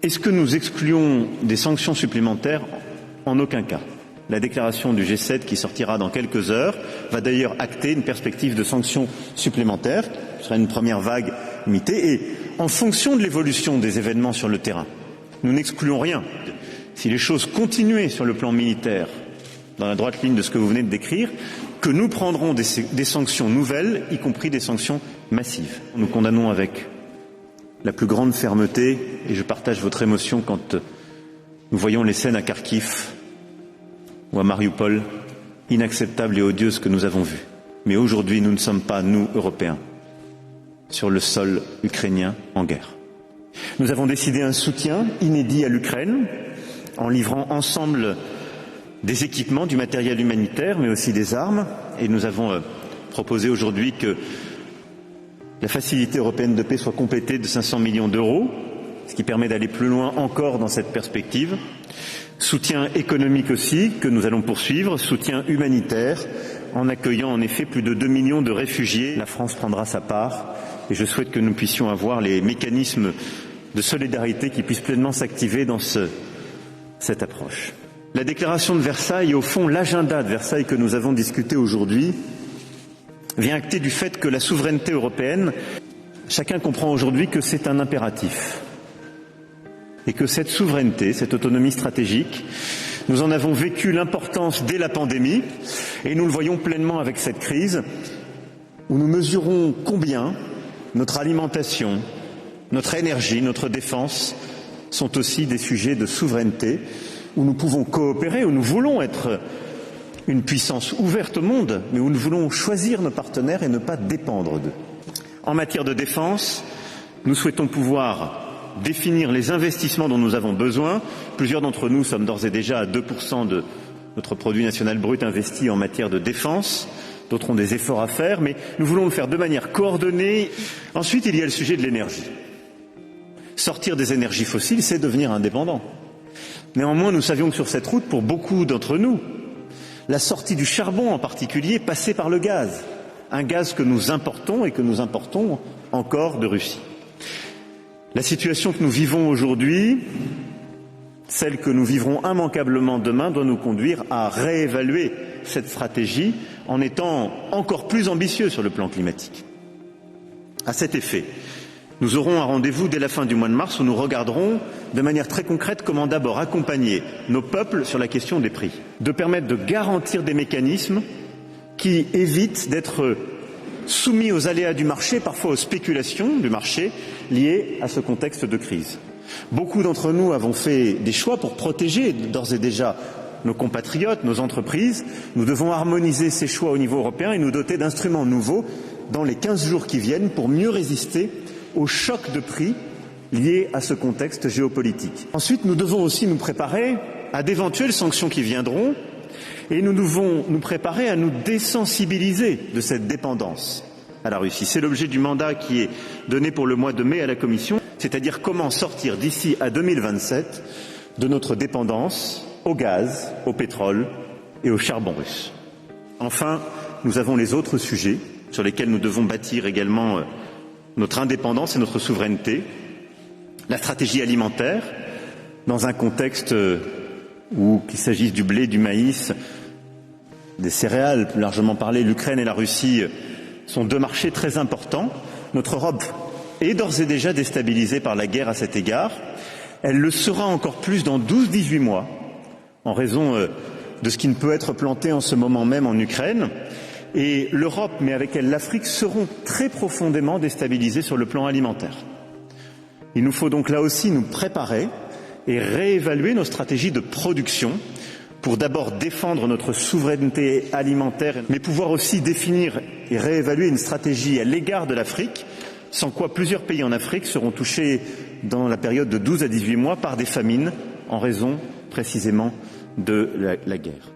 Est-ce que nous excluons des sanctions supplémentaires? En aucun cas. La déclaration du G7 qui sortira dans quelques heures va d'ailleurs acter une perspective de sanctions supplémentaires. Ce sera une première vague limitée et en fonction de l'évolution des événements sur le terrain, nous n'excluons rien. Si les choses continuaient sur le plan militaire, dans la droite ligne de ce que vous venez de décrire, que nous prendrons des sanctions nouvelles, y compris des sanctions massives. Nous condamnons avec la plus grande fermeté, et je partage votre émotion quand nous voyons les scènes à Kharkiv ou à Mariupol, inacceptables et odieuses que nous avons vues. Mais aujourd'hui, nous ne sommes pas, nous, Européens, sur le sol ukrainien en guerre. Nous avons décidé un soutien inédit à l'Ukraine, en livrant ensemble des équipements, du matériel humanitaire, mais aussi des armes. Et nous avons proposé aujourd'hui que la facilité européenne de paix soit complétée de 500 millions d'euros, ce qui permet d'aller plus loin encore dans cette perspective. Soutien économique aussi, que nous allons poursuivre, soutien humanitaire, en accueillant en effet plus de 2 millions de réfugiés. La France prendra sa part et je souhaite que nous puissions avoir les mécanismes de solidarité qui puissent pleinement s'activer dans cette approche. La déclaration de Versailles et au fond l'agenda de Versailles que nous avons discuté aujourd'hui vient acter du fait que la souveraineté européenne, chacun comprend aujourd'hui que c'est un impératif. Et que cette souveraineté, cette autonomie stratégique, nous en avons vécu l'importance dès la pandémie et nous le voyons pleinement avec cette crise où nous mesurons combien notre alimentation, notre énergie, notre défense sont aussi des sujets de souveraineté où nous pouvons coopérer, où nous voulons être une puissance ouverte au monde, mais où nous voulons choisir nos partenaires et ne pas dépendre d'eux. En matière de défense, nous souhaitons pouvoir définir les investissements dont nous avons besoin. Plusieurs d'entre nous sommes d'ores et déjà à 2% de notre produit national brut investi en matière de défense. D'autres ont des efforts à faire, mais nous voulons le faire de manière coordonnée. Ensuite, il y a le sujet de l'énergie. Sortir des énergies fossiles, c'est devenir indépendant. Néanmoins, nous savions que sur cette route, pour beaucoup d'entre nous, la sortie du charbon en particulier passait par le gaz. Un gaz que nous importons et que nous importons encore de Russie. La situation que nous vivons aujourd'hui, celle que nous vivrons immanquablement demain, doit nous conduire à réévaluer cette stratégie en étant encore plus ambitieux sur le plan climatique. À cet effet, nous aurons un rendez-vous dès la fin du mois de mars où nous regarderons de manière très concrète comment d'abord accompagner nos peuples sur la question des prix, de permettre de garantir des mécanismes qui évitent d'être soumis aux aléas du marché, parfois aux spéculations du marché liées à ce contexte de crise. Beaucoup d'entre nous avons fait des choix pour protéger d'ores et déjà nos compatriotes, nos entreprises. Nous devons harmoniser ces choix au niveau européen et nous doter d'instruments nouveaux dans les 15 jours qui viennent pour mieux résister aux chocs de prix liés à ce contexte géopolitique. Ensuite, nous devons aussi nous préparer à d'éventuelles sanctions qui viendront et nous devons nous préparer à nous désensibiliser de cette dépendance à la Russie. C'est l'objet du mandat qui est donné pour le mois de mai à la Commission, c'est-à-dire comment sortir d'ici à 2027 de notre dépendance au gaz, au pétrole et au charbon russe. Enfin, nous avons les autres sujets sur lesquels nous devons bâtir également notre indépendance et notre souveraineté, la stratégie alimentaire, dans un contexte où, qu'il s'agisse du blé, du maïs, des céréales, plus largement parlé, l'Ukraine et la Russie sont deux marchés très importants. Notre Europe est d'ores et déjà déstabilisée par la guerre à cet égard. Elle le sera encore plus dans 12-18 mois, en raison de ce qui ne peut être planté en ce moment même en Ukraine. Et l'Europe, mais avec elle l'Afrique, seront très profondément déstabilisées sur le plan alimentaire. Il nous faut donc là aussi nous préparer et réévaluer nos stratégies de production pour d'abord défendre notre souveraineté alimentaire, mais pouvoir aussi définir et réévaluer une stratégie à l'égard de l'Afrique, sans quoi plusieurs pays en Afrique seront touchés dans la période de 12 à 18 mois par des famines en raison précisément de la guerre.